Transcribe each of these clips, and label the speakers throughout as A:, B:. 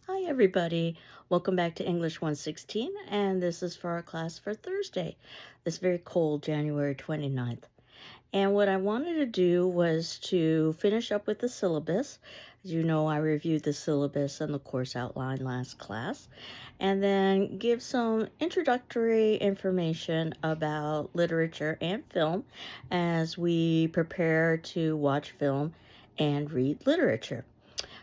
A: Hi, everybody. Welcome back to English 116, and this is for our class for Thursday, this very cold January 29th. And what I wanted to do was to finish up with the syllabus. As you know, I reviewed the syllabus and the course outline last class, and then give some introductory information about literature and film as we prepare to watch film and read literature.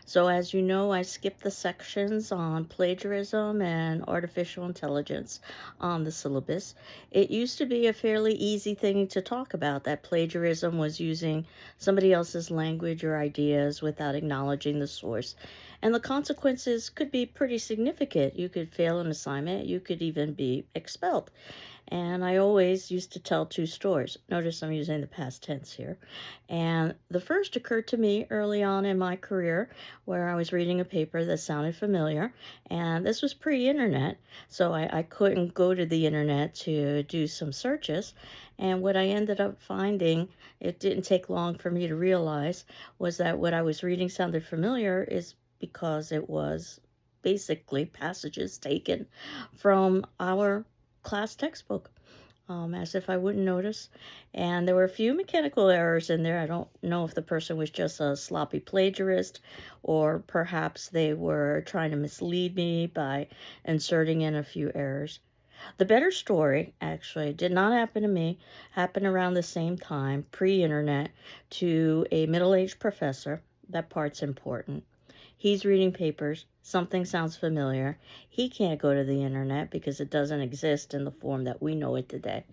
A: So, as you know, I skipped the sections on plagiarism and artificial intelligence on the syllabus. It used to be a fairly easy thing to talk about that plagiarism was using somebody else's language or ideas without acknowledging the source. And the consequences could be pretty significant. You could fail an assignment, you could even be expelled. And I always used to tell two stories. Notice I'm using the past tense here. And the first occurred to me early on in my career where I was reading a paper that sounded familiar. And this was pre internet, so I couldn't go to the internet to do some searches. And what I ended up finding, it didn't take long for me to realize, was that what I was reading sounded familiar is because it was basically passages taken from our class textbook, as if I wouldn't notice. And there were a few mechanical errors in there. I don't know if the person was just a sloppy plagiarist or perhaps they were trying to mislead me by inserting in a few errors. The better story actually did not happen to me, happened around the same time, pre internet, to a middle aged professor. That part's important. He's reading papers. Something sounds familiar. He can't go to the internet because it doesn't exist in the form that we know it today.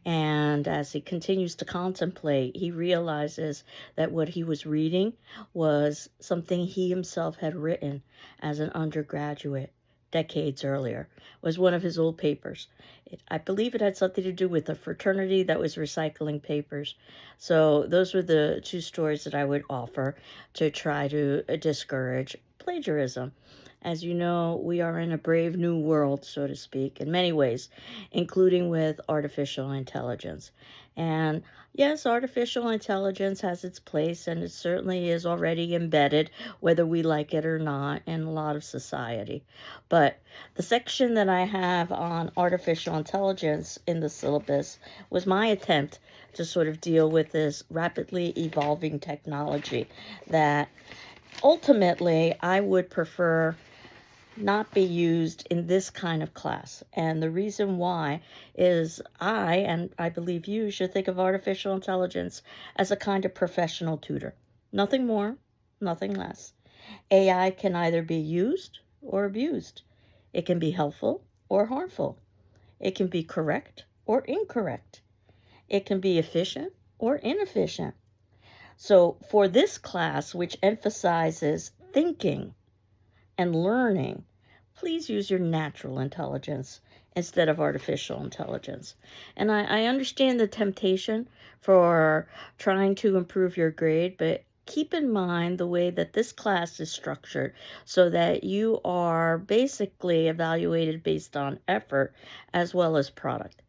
A: And as he continues to contemplate, he realizes that what he was reading was something he himself had written as an undergraduate decades earlier. It was one of his old papers. I believe it had something to do with a fraternity that was recycling papers. So those were the two stories that I would offer to try to discourage plagiarism. As you know, we are in a brave new world, so to speak, in many ways, including with artificial intelligence. And yes, artificial intelligence has its place, and it certainly is already embedded, whether we like it or not, in a lot of society. But the section that I have on artificial intelligence in the syllabus was my attempt to sort of deal with this rapidly evolving technology that ultimately I would prefer not be used in this kind of class. And the reason why is and I believe you, should think of artificial intelligence as a kind of professional tutor. Nothing more, nothing less. AI can either be used or abused. It can be helpful or harmful. It can be correct or incorrect. It can be efficient or inefficient. So, for this class, which emphasizes thinking and learning, please use your natural intelligence instead of artificial intelligence. And I understand the temptation for trying to improve your grade, but keep in mind the way that this class is structured so that you are basically evaluated based on effort as well as product.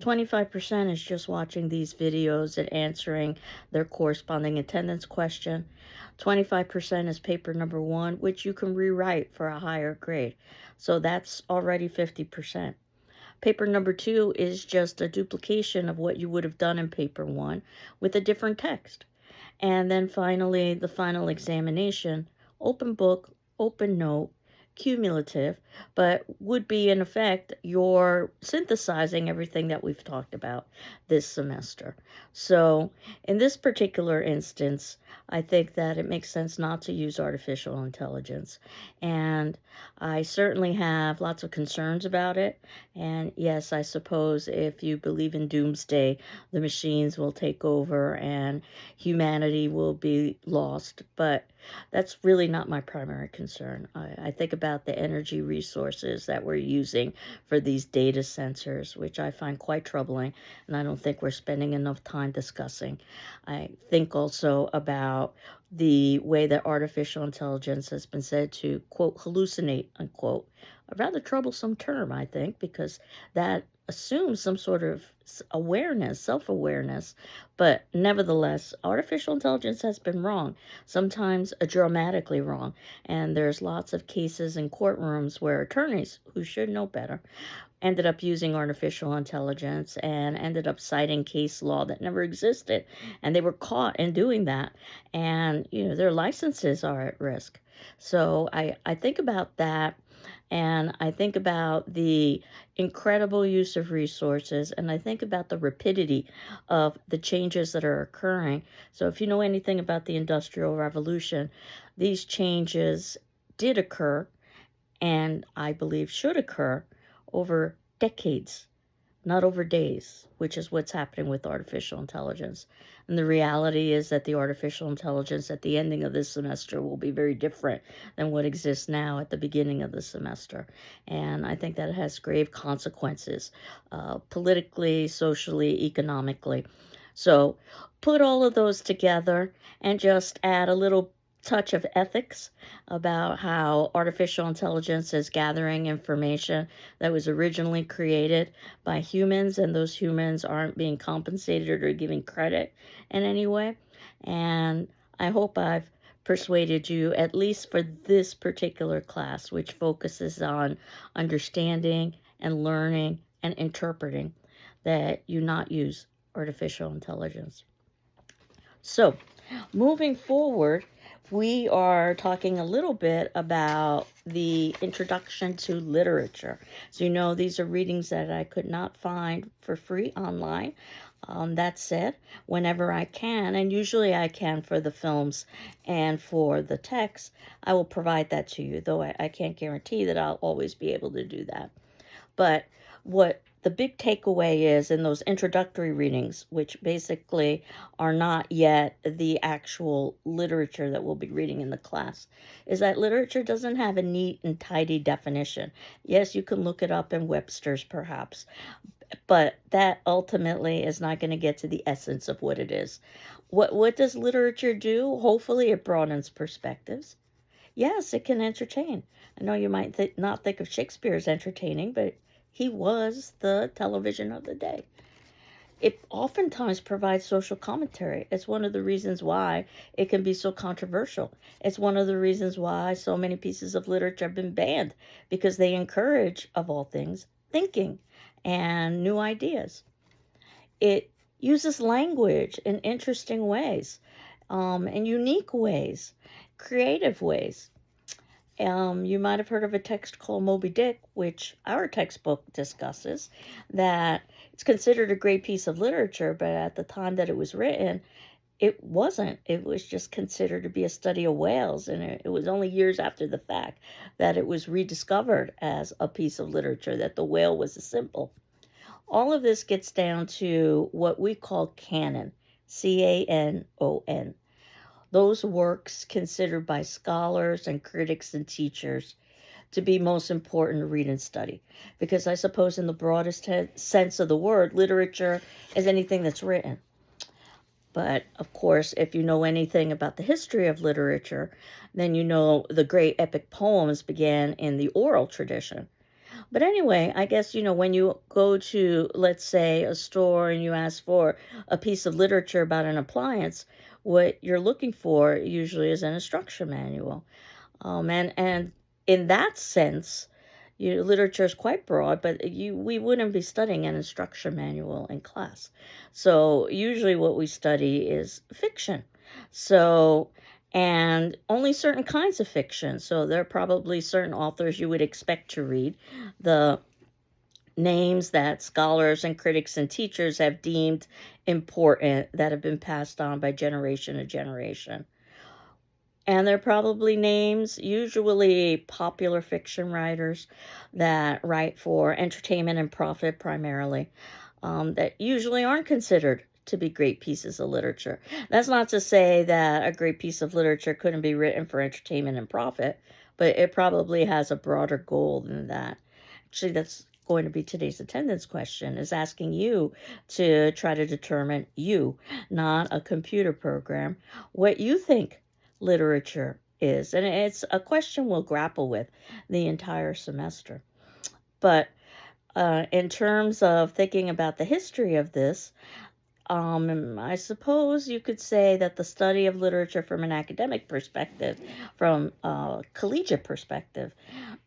A: 25% is just watching these videos and answering their corresponding attendance question. 25% is paper number one, which you can rewrite for a higher grade. So that's already 50%. Paper number two is just a duplication of what you would have done in paper one with a different text. And then finally, the final examination, open book, open note, cumulative, but would be in effect you're synthesizing everything that we've talked about this semester. So, in this particular instance, I think that it makes sense not to use artificial intelligence. And I certainly have lots of concerns about it. And yes, I suppose if you believe in doomsday, the machines will take over and humanity will be lost. But that's really not my primary concern. I think about the energy resources that we're using for these data sensors, which I find quite troubling, and I don't think we're spending enough time discussing. I think also about the way that artificial intelligence has been said to, quote, hallucinate, unquote. A rather troublesome term, I think, because that assume some sort of awareness, self-awareness, but nevertheless, artificial intelligence has been wrong, sometimes dramatically wrong. And there's lots of cases in courtrooms where attorneys who should know better ended up using artificial intelligence and ended up citing case law that never existed. And they were caught in doing that. And, their licenses are at risk. So I think about that. And I think about the incredible use of resources. And I think about the rapidity of the changes that are occurring. So, if you know anything about the Industrial Revolution, these changes did occur and I believe should occur over decades, not over days, which is what's happening with artificial intelligence. And the reality is that the artificial intelligence at the ending of this semester will be very different than what exists now at the beginning of the semester. And I think that it has grave consequences, politically, socially, economically. So put all of those together and just add a little touch of ethics about how artificial intelligence is gathering information that was originally created by humans, and those humans aren't being compensated or given credit in any way. And I hope I've persuaded you, at least for this particular class, which focuses on understanding and learning and interpreting, that you not use artificial intelligence. So, moving forward, we are talking a little bit about the introduction to literature. So, these are readings that I could not find for free online. That said, whenever I can, and usually I can for the films and for the text, I will provide that to you, though I can't guarantee that I'll always be able to do that. But what the big takeaway is in those introductory readings, which basically are not yet the actual literature that we'll be reading in the class, is that literature doesn't have a neat and tidy definition. Yes, you can look it up in Webster's perhaps, but that ultimately is not going to get to the essence of what it is. What does literature do? Hopefully it broadens perspectives. Yes, it can entertain. I know you might not think of Shakespeare as entertaining, but he was the television of the day. It oftentimes provides social commentary. It's one of the reasons why it can be so controversial. It's one of the reasons why so many pieces of literature have been banned, because they encourage, of all things, thinking and new ideas. It uses language in interesting ways, in unique ways, creative ways. You might have heard of a text called Moby Dick, which our textbook discusses, that it's considered a great piece of literature, but at the time that it was written, it wasn't. It was just considered to be a study of whales, and it was only years after the fact that it was rediscovered as a piece of literature, that the whale was a symbol. All of this gets down to what we call canon, Canon. Those works considered by scholars and critics and teachers to be most important to read and study. Because I suppose, in the broadest sense of the word, literature is anything that's written. But of course, if you know anything about the history of literature, then you know the great epic poems began in the oral tradition. But anyway, I guess, when you go to, let's say, a store and you ask for a piece of literature about an appliance, what you're looking for usually is an instruction manual. And in that sense, literature is quite broad, but we wouldn't be studying an instruction manual in class. So usually what we study is fiction. So, and only certain kinds of fiction. So there are probably certain authors you would expect to read. The names that scholars and critics and teachers have deemed important, that have been passed on by generation to generation. And they're probably names, usually popular fiction writers that write for entertainment and profit primarily, that usually aren't considered to be great pieces of literature. That's not to say that a great piece of literature couldn't be written for entertainment and profit, but it probably has a broader goal than that. Actually, that's going to be today's attendance question, is asking you to try to determine, you, not a computer program, what you think literature is. And it's a question we'll grapple with the entire semester. But In terms of thinking about the history of this, I suppose you could say that the study of literature from an academic perspective, from a collegiate perspective,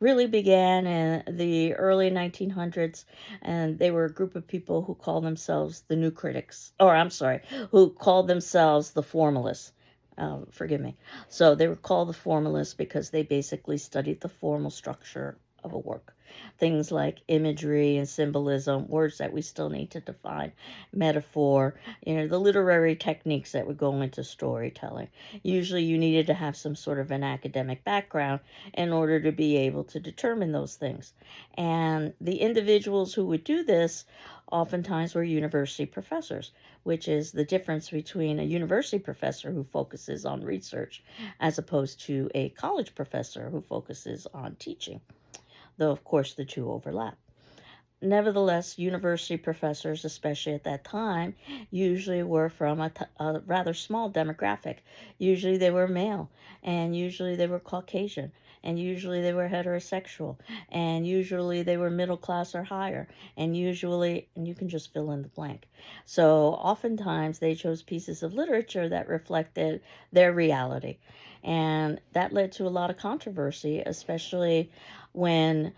A: really began in the early 1900s, and they were a group of people who called themselves the New Critics, or I'm sorry, who called themselves the Formalists. Forgive me. So they were called the Formalists because they basically studied the formal structure of a work. Things like imagery and symbolism, words that we still need to define, metaphor, the literary techniques that would go into storytelling. Usually you needed to have some sort of an academic background in order to be able to determine those things. And the individuals who would do this oftentimes were university professors, which is the difference between a university professor who focuses on research as opposed to a college professor who focuses on teaching, though, of course, the two overlap. Nevertheless, university professors, especially at that time, usually were from a rather small demographic. Usually they were male, and usually they were Caucasian, and usually they were heterosexual, and usually they were middle class or higher, and usually, and you can just fill in the blank. So oftentimes they chose pieces of literature that reflected their reality. And that led to a lot of controversy, especially when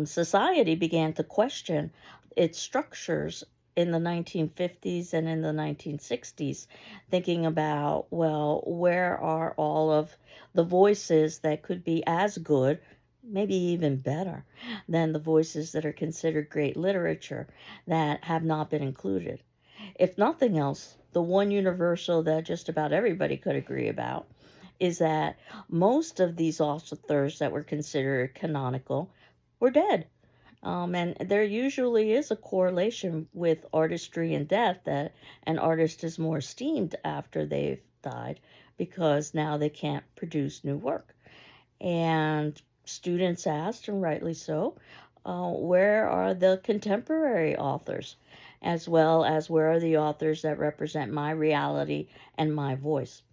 A: society began to question its structures in the 1950s and in the 1960s, thinking about, well, where are all of the voices that could be as good, maybe even better, than the voices that are considered great literature that have not been included? If nothing else, the one universal that just about everybody could agree about is that most of these authors that were considered canonical were dead. And there usually is a correlation with artistry and death, that an artist is more esteemed after they've died because now they can't produce new work. And students asked, and rightly so, where are the contemporary authors, as well as where are the authors that represent my reality and my voice?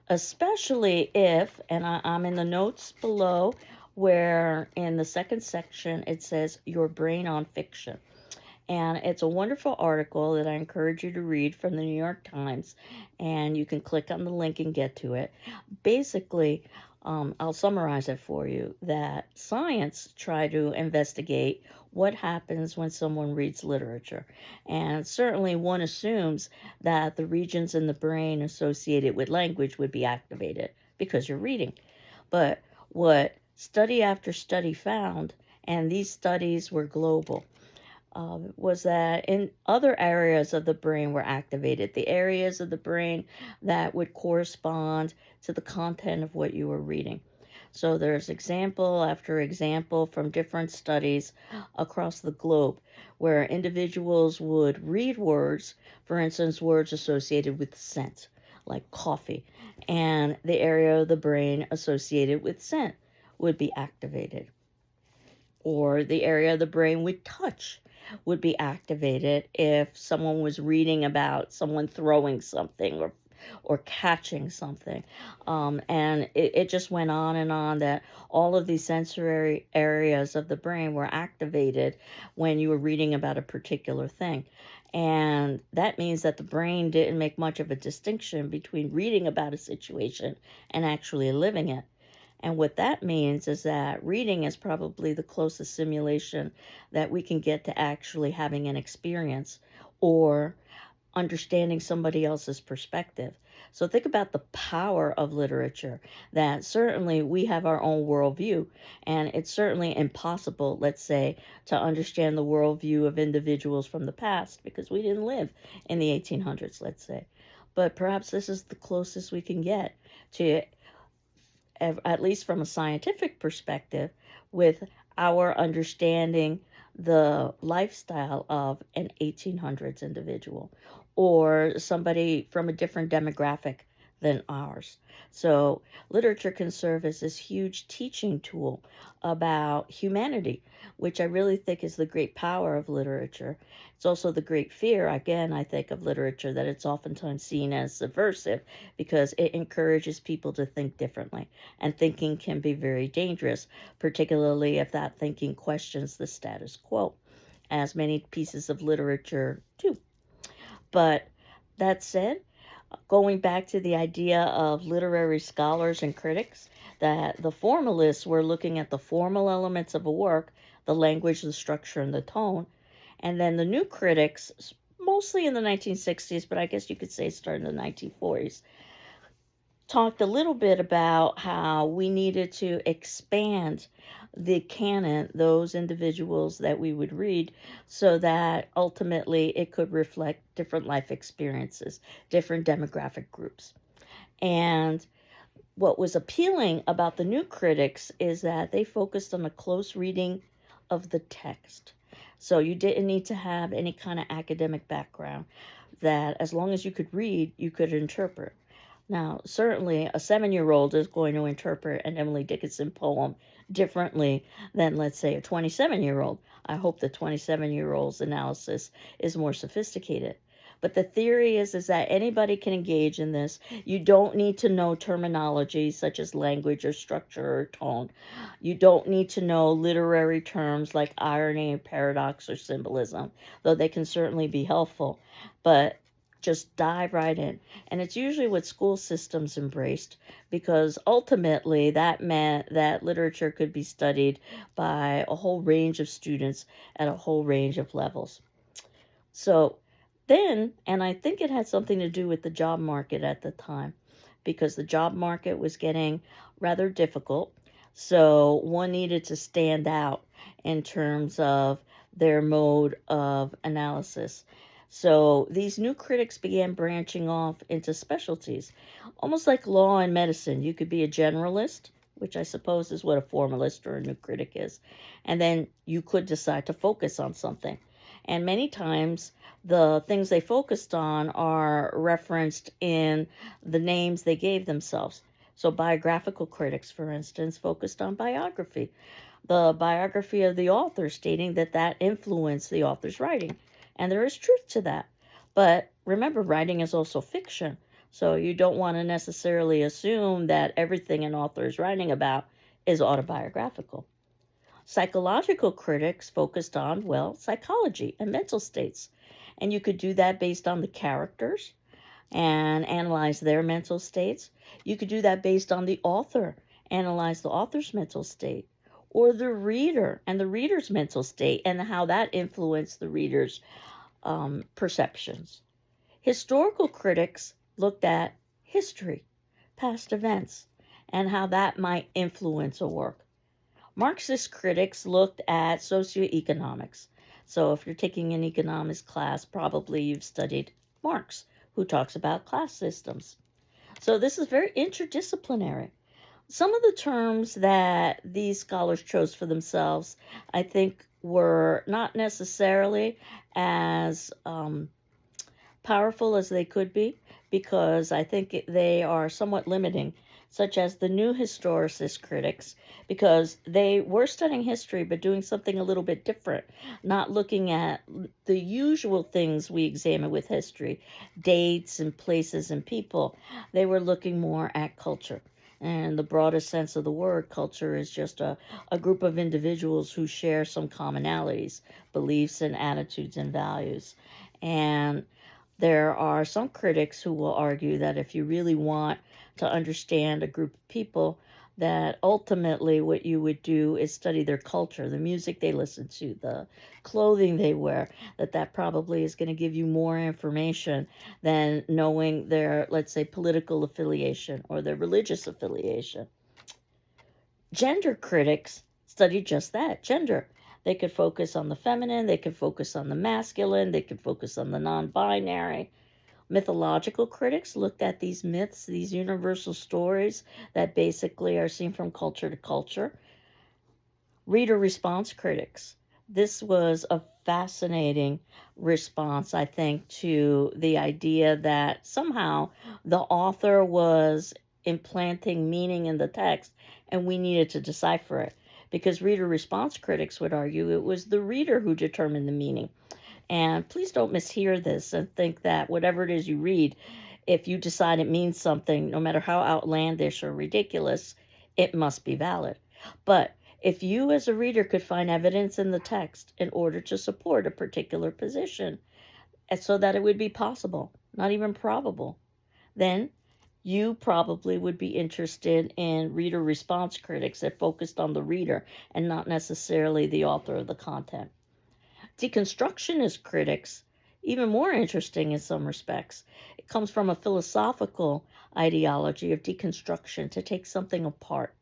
A: Especially if, and I'm in the notes below, where in the second section it says your brain on fiction. And it's a wonderful article that I encourage you to read from the New York Times, and you can click on the link and get to it. Basically, I'll summarize it for you, that science tried to investigate what happens when someone reads literature. And certainly one assumes that the regions in the brain associated with language would be activated because you're reading. But what study after study found, and these studies were global, was that in other areas of the brain were activated, the areas of the brain that would correspond to the content of what you were reading. So there's example after example from different studies across the globe where individuals would read words, for instance, words associated with scent, like coffee, and the area of the brain associated with scent would be activated, or the area of the brain with touch would be activated if someone was reading about someone throwing something or catching something. And it just went on and on, that all of these sensory areas of the brain were activated when you were reading about a particular thing. And that means that the brain didn't make much of a distinction between reading about a situation and actually living it. And what that means is that reading is probably the closest simulation that we can get to actually having an experience or understanding somebody else's perspective. So think about the power of literature, that certainly we have our own worldview, and it's certainly impossible, let's say, to understand the worldview of individuals from the past because we didn't live in the 1800s, let's say. But perhaps this is the closest we can get to, at least from a scientific perspective, with our understanding the lifestyle of an 1800s individual or somebody from a different demographic than ours. So, literature can serve as this huge teaching tool about humanity, which I really think is the great power of literature. It's also the great fear, again, I think, of literature, that it's oftentimes seen as subversive because it encourages people to think differently. And thinking can be very dangerous, particularly if that thinking questions the status quo, as many pieces of literature do. But that said, going back to the idea of literary scholars and critics, that the formalists were looking at the formal elements of a work, the language, the structure, and the tone. And then the new critics, mostly in the 1960s, but I guess you could say starting in the 1940s, talked a little bit about how we needed to expand the canon, those individuals that we would read, so that ultimately it could reflect different life experiences, different demographic groups. And what was appealing about the new critics is that they focused on a close reading of the text. So you didn't need to have any kind of academic background, that as long as you could read, you could interpret. Now, certainly a 7-year old is going to interpret an Emily Dickinson poem differently than, let's say, a 27-year-old. I hope the 27-year-old's analysis is more sophisticated. But the theory is that anybody can engage in this. You don't need to know terminology such as language or structure or tone. You don't need to know literary terms like irony, paradox, or symbolism, though they can certainly be helpful. But just dive right in. And it's usually what school systems embraced, because ultimately that meant that literature could be studied by a whole range of students at a whole range of levels. So then, and I think it had something to do with the job market at the time, because the job market was getting rather difficult. So one needed to stand out in terms of their mode of analysis. So these new critics began branching off into specialties, almost like law and medicine. You could be a generalist, which I suppose is what a formalist or a new critic is, and then you could decide to focus on something. And many times, the things they focused on are referenced in the names they gave themselves. So, biographical critics, for instance, focused on biography, the biography of the author, stating that that influenced the author's writing. And there is truth to that. But remember, writing is also fiction. So, you don't want to necessarily assume that everything an author is writing about is autobiographical. Psychological critics focused on, well, psychology and mental states. And you could do that based on the characters and analyze their mental states. You could do that based on the author, analyze the author's mental state, or the reader and the reader's mental state and how that influenced the reader's perceptions. Historical critics looked at history, past events, and how that might influence a work. Marxist critics looked at socioeconomics. So, if you're taking an economics class, probably you've studied Marx, who talks about class systems. So, this is very interdisciplinary. Some of the terms that these scholars chose for themselves, I think, were not necessarily as powerful as they could be, because I think they are somewhat limiting, such as the new historicist critics, because they were studying history but doing something a little bit different, not looking at the usual things we examine with history, dates and places and people. They were looking more at culture. And the broadest sense of the word, culture, is just a group of individuals who share some commonalities, beliefs, and attitudes and values. And there are some critics who will argue that if you really want to understand a group of people, that ultimately what you would do is study their culture, the music they listen to, the clothing they wear, that probably is going to give you more information than knowing their, let's say, political affiliation or their religious affiliation. Gender critics study just that, gender. They could focus on the feminine, they could focus on the masculine, they could focus on the non binary. Mythological critics looked at these myths, these universal stories that basically are seen from culture to culture. Reader response critics, this was a fascinating response, I think, to the idea that somehow the author was implanting meaning in the text and we needed to decipher it. Because reader response critics would argue it was the reader who determined the meaning. And please don't mishear this and think that whatever it is you read, if you decide it means something, no matter how outlandish or ridiculous, it must be valid. But if you as a reader could find evidence in the text in order to support a particular position, and so that it would be possible, not even probable, then you probably would be interested in reader response critics that focused on the reader and not necessarily the author of the content. Deconstructionist critics, even more interesting in some respects. It comes from a philosophical ideology of deconstruction, to take something apart.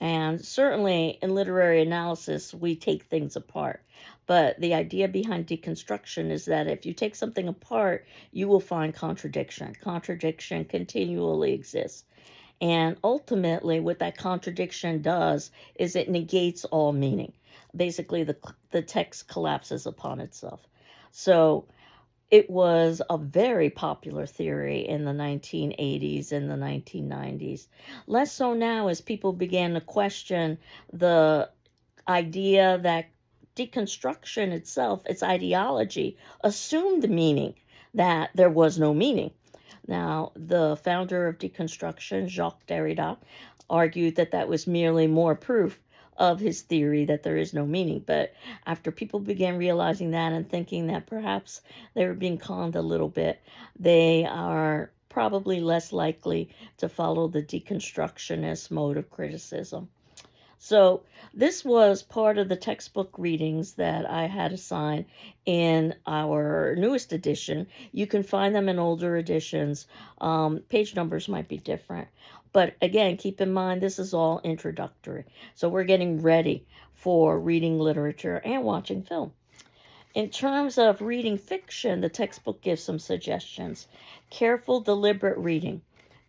A: And certainly in literary analysis, we take things apart. But the idea behind deconstruction is that if you take something apart, you will find contradiction. Contradiction continually exists. And ultimately, what that contradiction does is it negates all meaning. Basically, the text collapses upon itself. So it was a very popular theory in the 1980s and the 1990s. Less so now as people began to question the idea that deconstruction itself, its ideology, assumed meaning, that there was no meaning. Now, the founder of deconstruction, Jacques Derrida, argued that that was merely more proof of his theory that there is no meaning. But after people began realizing that and thinking that perhaps they were being conned a little bit, they are probably less likely to follow the deconstructionist mode of criticism. So this was part of the textbook readings that I had assigned in our newest edition. You can find them in older editions. Page numbers might be different. But again, keep in mind, this is all introductory. So we're getting ready for reading literature and watching film. In terms of reading fiction, the textbook gives some suggestions. Careful, deliberate reading.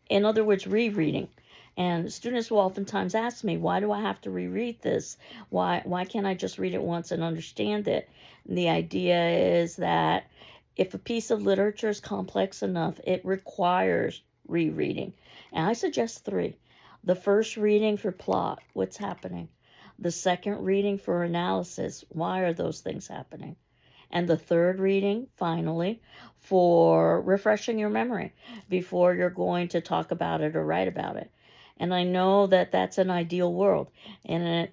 A: In other words, rereading. And students will oftentimes ask me, why do I have to reread this? Why can't I just read it once and understand it? And the idea is that if a piece of literature is complex enough, it requires rereading. And I suggest three. The first reading for plot, what's happening? The second reading for analysis, why are those things happening? And the third reading, finally, for refreshing your memory before you're going to talk about it or write about it. And I know that that's an ideal world. In a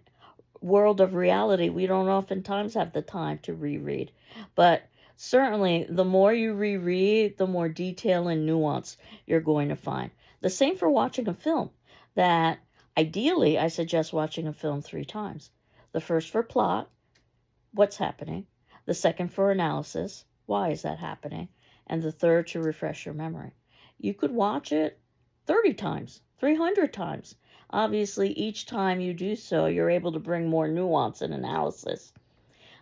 A: world of reality, we don't oftentimes have the time to reread. But certainly, the more you reread, the more detail and nuance you're going to find. The same for watching a film, that ideally, I suggest watching a film 3 times. The first for plot, what's happening? The second for analysis, why is that happening? And the third to refresh your memory. You could watch it 30 times, 300 times. Obviously, each time you do so, you're able to bring more nuance and analysis.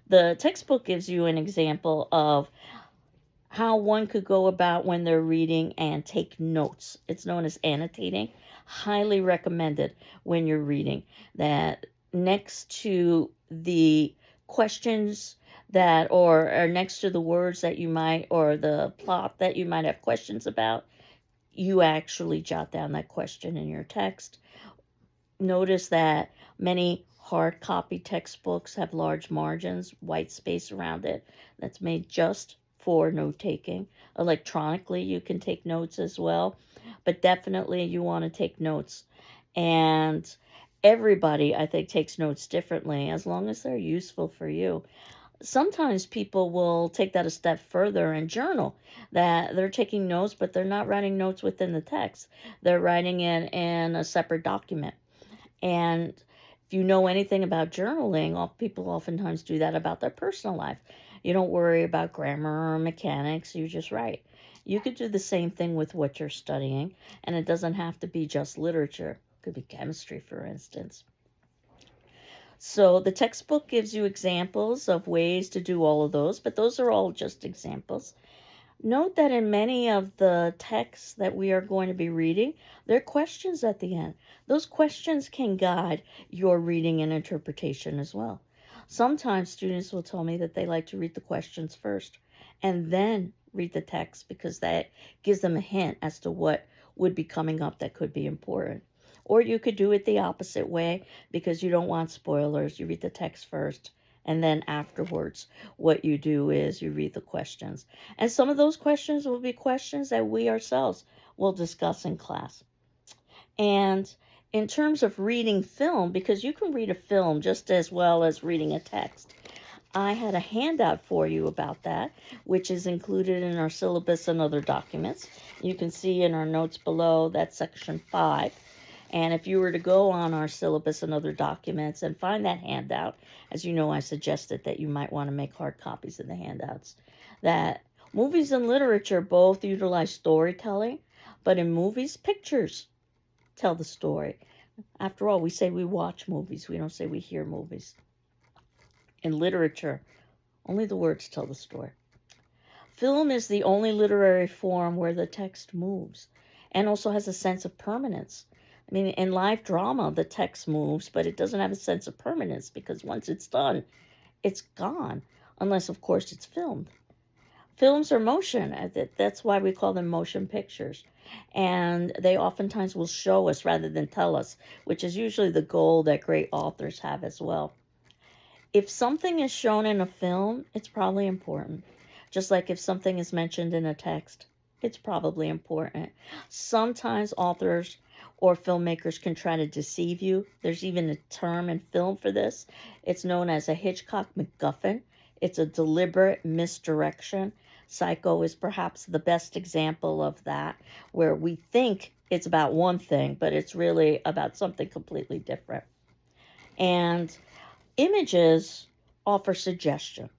A: The textbook gives you an example of how one could go about when they're reading and take notes. It's known as annotating. Highly recommended when you're reading. That next to the questions that, or next to the words that you might, or the plot that you might have questions about, you actually jot down that question in your text. Notice that many hard copy textbooks have large margins, white space around it, that's made just for note taking. Electronically, you can take notes as well, but definitely you want to take notes. And everybody, I think, takes notes differently as long as they're useful for you. Sometimes people will take that a step further and journal, that they're taking notes, but they're not writing notes within the text. They're writing it in a separate document. And if you know anything about journaling, people oftentimes do that about their personal life. You don't worry about grammar or mechanics, you just write. You could do the same thing with what you're studying, and it doesn't have to be just literature. It could be chemistry, for instance. So the textbook gives you examples of ways to do all of those, but those are all just examples. Note that in many of the texts that we are going to be reading, there are questions at the end. Those questions can guide your reading and interpretation as well. Sometimes students will tell me that they like to read the questions first and then read the text because that gives them a hint as to what would be coming up that could be important. Or you could do it the opposite way because you don't want spoilers. You read the text first, and then afterwards, what you do is you read the questions. And some of those questions will be questions that we ourselves will discuss in class. And in terms of reading film, because you can read a film just as well as reading a text, I had a handout for you about that, which is included in our syllabus and other documents. You can see in our notes below, that's section 5. And if you were to go on our syllabus and other documents and find that handout, as you know, I suggested that you might want to make hard copies of the handouts, that movies and literature both utilize storytelling, but in movies, pictures tell the story. After all, we say we watch movies, we don't say we hear movies. In literature, only the words tell the story. Film is the only literary form where the text moves and also has a sense of permanence. I mean, in live drama, the text moves, but it doesn't have a sense of permanence because once it's done, it's gone, unless, of course, it's filmed. Films are motion. That's why we call them motion pictures. And they oftentimes will show us rather than tell us, which is usually the goal that great authors have as well. If something is shown in a film, it's probably important. Just like if something is mentioned in a text, it's probably important. Sometimes authors or filmmakers can try to deceive you. There's even a term in film for this. It's known as a Hitchcock MacGuffin. It's a deliberate misdirection. Psycho is perhaps the best example of that, where we think it's about one thing, but it's really about something completely different. And images offer suggestion,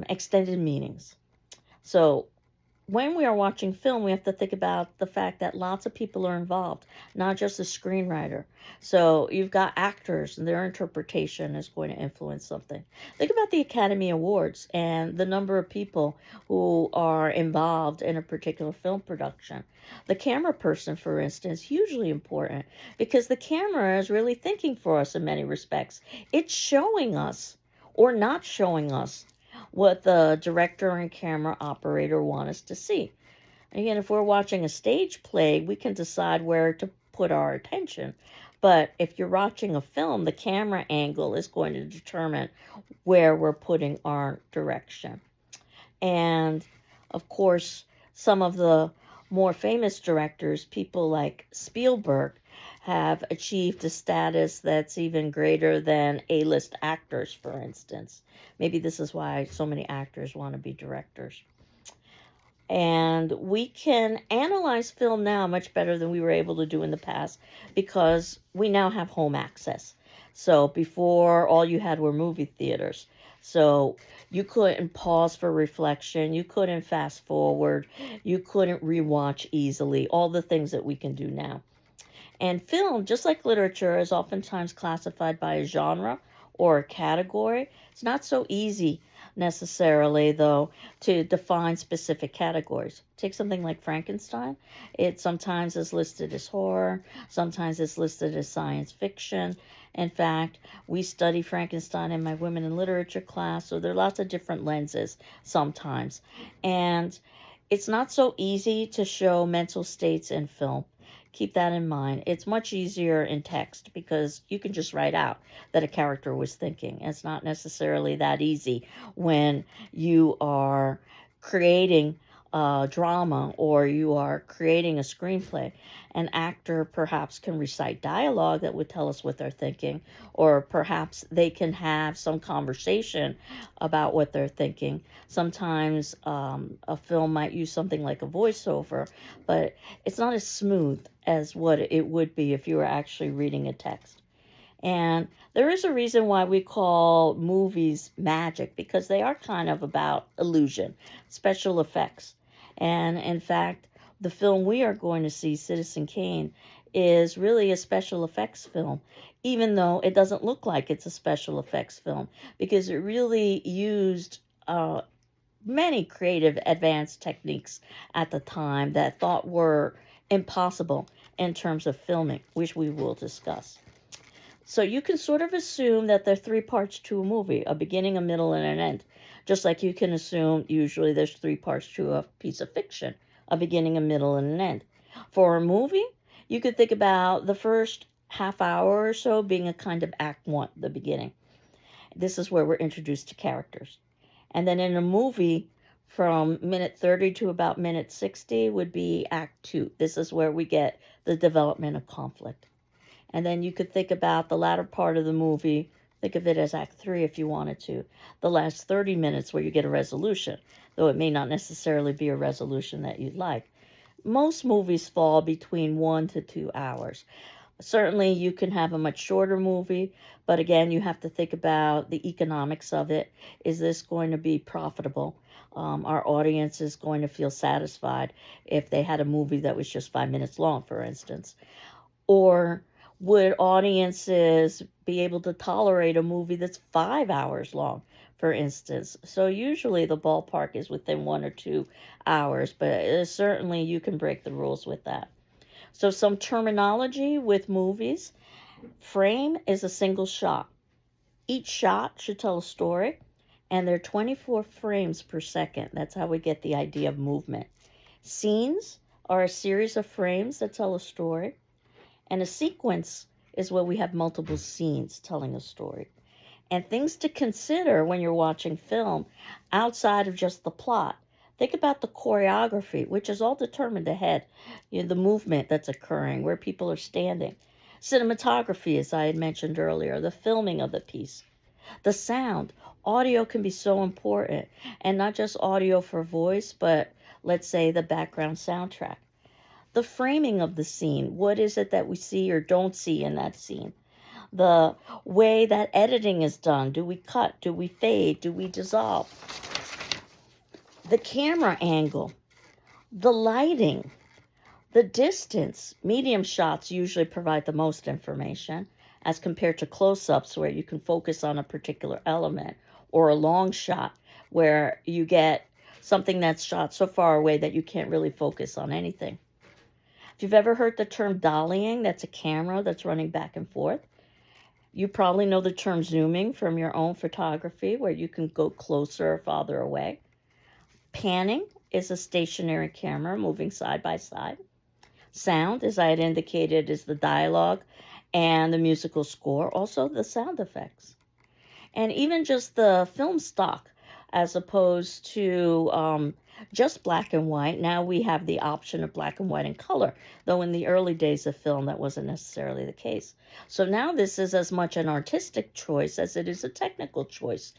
A: extended meanings. So when we are watching film, we have to think about the fact that lots of people are involved, not just the screenwriter. So you've got actors, and their interpretation is going to influence something. Think about the Academy Awards and the number of people who are involved in a particular film production. The camera person, for instance, hugely important because the camera is really thinking for us in many respects. It's showing us or not showing us what the director and camera operator want us to see. Again, if we're watching a stage play, we can decide where to put our attention. But if you're watching a film, the camera angle is going to determine where we're putting our direction. And of course, some of the more famous directors, people like Spielberg, have achieved a status that's even greater than A-list actors, for instance. Maybe this is why so many actors want to be directors. And we can analyze film now much better than we were able to do in the past because we now have home access. So before, all you had were movie theaters. So you couldn't pause for reflection. You couldn't fast forward. You couldn't rewatch easily. All the things that we can do now. And film, just like literature, is oftentimes classified by a genre or a category. It's not so easy necessarily, though, to define specific categories. Take something like Frankenstein. It sometimes is listed as horror, sometimes it's listed as science fiction. In fact, we study Frankenstein in my women in literature class, so there are lots of different lenses sometimes. And it's not so easy to show mental states in film. Keep that in mind. It's much easier in text because you can just write out that a character was thinking. It's not necessarily that easy when you are creating a drama or you are creating a screenplay. An actor perhaps can recite dialogue that would tell us what they're thinking, or perhaps they can have some conversation about what they're thinking. Sometimes a film might use something like a voiceover, but it's not as smooth as what it would be if you were actually reading a text. And there is a reason why we call movies magic, because they are kind of about illusion, special effects. And in fact, the film we are going to see, Citizen Kane, is really a special effects film, even though it doesn't look like it's a special effects film, because it really used many creative advanced techniques at the time that thought were impossible in terms of filming, which we will discuss. So you can sort of assume that there are three parts to a movie: a beginning, a middle, and an end. Just like you can assume usually there's three parts to a piece of fiction: a beginning, a middle, and an end. For a movie, you could think about the first half hour or so being a kind of act one, the beginning. This is where we're introduced to characters. And then in a movie, from minute 30 to about minute 60 would be act two. This is where we get the development of conflict. And then you could think about the latter part of the movie, think of it as act three if you wanted to. The last 30 minutes where you get a resolution, though it may not necessarily be a resolution that you'd like. Most movies fall between 1 to 2 hours. Certainly, you can have a much shorter movie, but again, you have to think about the economics of it. Is this going to be profitable? Our audience is going to feel satisfied if they had a movie that was just 5 minutes long, for instance. Or would audiences be able to tolerate a movie that's 5 hours long, for instance? So usually the ballpark is within 1 or 2 hours, but certainly you can break the rules with that. So some terminology with movies: frame is a single shot. Each shot should tell a story, and there are 24 frames per second. That's how we get the idea of movement. Scenes are a series of frames that tell a story, and a sequence is where we have multiple scenes telling a story. And things to consider when you're watching film outside of just the plot. Think about the choreography, which is all determined ahead. The movement that's occurring, where people are standing. Cinematography, as I had mentioned earlier, the filming of the piece. The sound. Audio can be so important, and not just audio for voice, but let's say the background soundtrack. The framing of the scene. What is it that we see or don't see in that scene? The way that editing is done. Do we cut? Do we fade? Do we dissolve? The camera angle, the lighting, the distance. Medium shots usually provide the most information as compared to close-ups where you can focus on a particular element, or a long shot where you get something that's shot so far away that you can't really focus on anything. If you've ever heard the term dollying, that's a camera that's running back and forth. You probably know the term zooming from your own photography, where you can go closer or farther away. Panning is a stationary camera moving side by side. Sound, as I had indicated, is the dialogue and the musical score, also the sound effects. And even just the film stock, as opposed to just black and white. Now we have the option of black and white and color, though in the early days of film that wasn't necessarily the case. So now this is as much an artistic choice as it is a technical choice.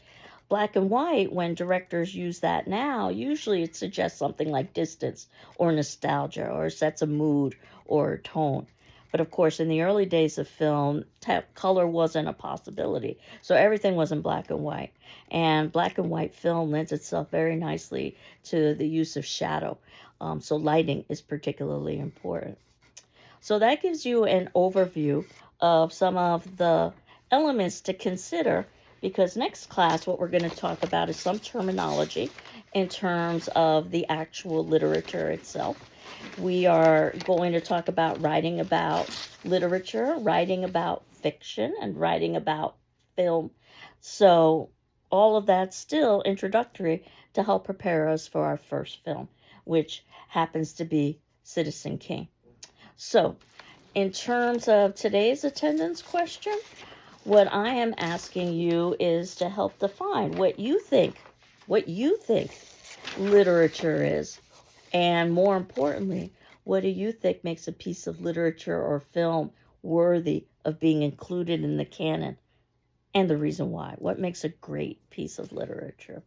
A: Black and white, when directors use that now, usually it suggests something like distance or nostalgia, or sets a mood or tone. But of course, in the early days of film, color wasn't a possibility. So everything was in black and white. And black and white film lends itself very nicely to the use of shadow. So lighting is particularly important. So that gives you an overview of some of the elements to consider, because next class what we're going to talk about is some terminology in terms of the actual literature itself. We are going to talk about writing about literature, writing about fiction, and writing about film. So all of that's still introductory to help prepare us for our first film, which happens to be Citizen Kane. So, in terms of today's attendance question, what I am asking you is to help define what you think literature is. And more importantly, what do you think makes a piece of literature or film worthy of being included in the canon? And the reason why. What makes a great piece of literature?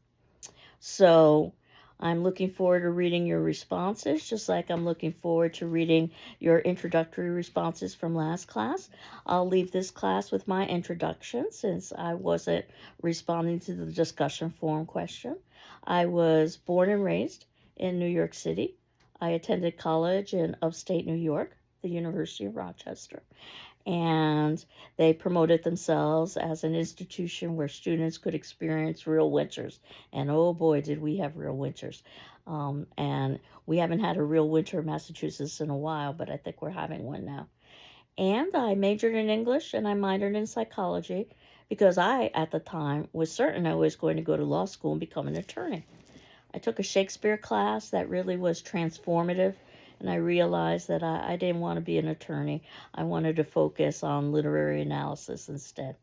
A: So I'm looking forward to reading your responses, just like I'm looking forward to reading your introductory responses from last class. I'll leave this class with my introduction since I wasn't responding to the discussion forum question. I was born and raised in New York City. I attended college in upstate New York, the University of Rochester, and they promoted themselves as an institution where students could experience real winters. And oh boy, did we have real winters. And we haven't had a real winter in Massachusetts in a while, but I think we're having one now. And I majored in English and I minored in psychology because I, at the time, was certain I was going to go to law school and become an attorney. I took a Shakespeare class that really was transformative, and I realized that I didn't want to be an attorney. I wanted to focus on literary analysis instead.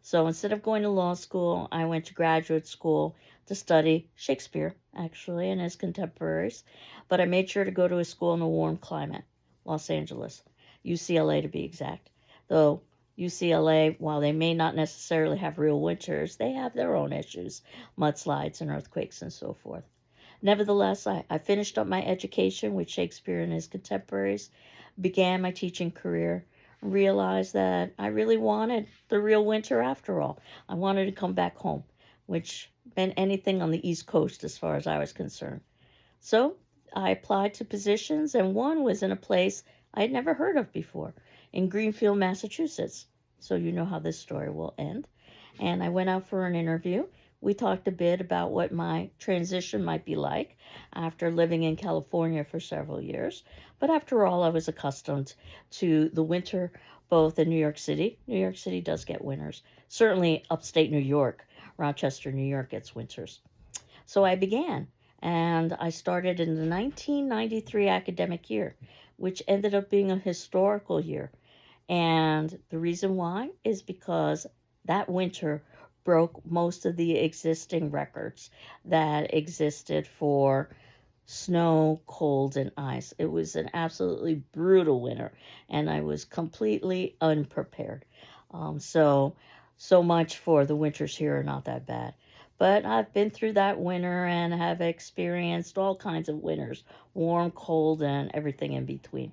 A: So instead of going to law school, I went to graduate school to study Shakespeare, actually, and his contemporaries. But I made sure to go to a school in a warm climate, Los Angeles, UCLA to be exact. Though UCLA, while they may not necessarily have real winters, they have their own issues, mudslides and earthquakes and so forth. Nevertheless, I finished up my education with Shakespeare and his contemporaries, began my teaching career, realized that I really wanted the real winter after all. I wanted to come back home, which meant anything on the East Coast as far as I was concerned. So I applied to positions, and one was in a place I had never heard of before, in Greenfield, Massachusetts. So you know how this story will end. And I went out for an interview. We talked a bit about what my transition might be like after living in California for several years. But after all, I was accustomed to the winter both in New York City. New York City does get winters. Certainly upstate New York, Rochester, New York gets winters. So I began, and I started in the 1993 academic year, which ended up being a historical year. And the reason why is because that winter broke most of the existing records that existed for snow, cold, and ice. It was an absolutely brutal winter, and I was completely unprepared. So much for the winters here are not that bad. But I've been through that winter and have experienced all kinds of winters, warm, cold, and everything in between.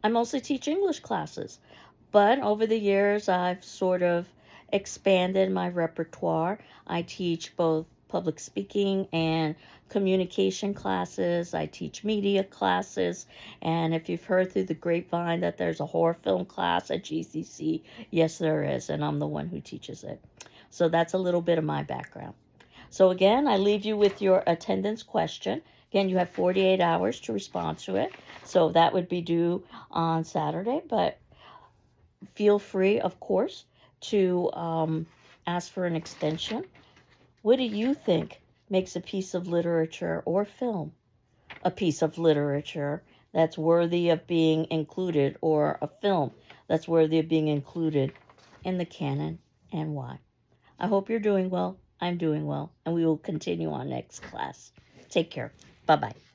A: I mostly teach English classes, but over the years I've sort of expanded my repertoire. I teach both public speaking and communication classes. I teach media classes. And if you've heard through the grapevine that there's a horror film class at GCC, yes, there is. And I'm the one who teaches it. So that's a little bit of my background. So again, I leave you with your attendance question. Again, you have 48 hours to respond to it. So that would be due on Saturday, but feel free, of course, to ask for an extension. What do you think makes a piece of literature or film a piece of literature that's worthy of being included, or a film that's worthy of being included in the canon, and why? I hope you're doing well. I'm doing well, and we will continue on next class. Take care. Bye-bye.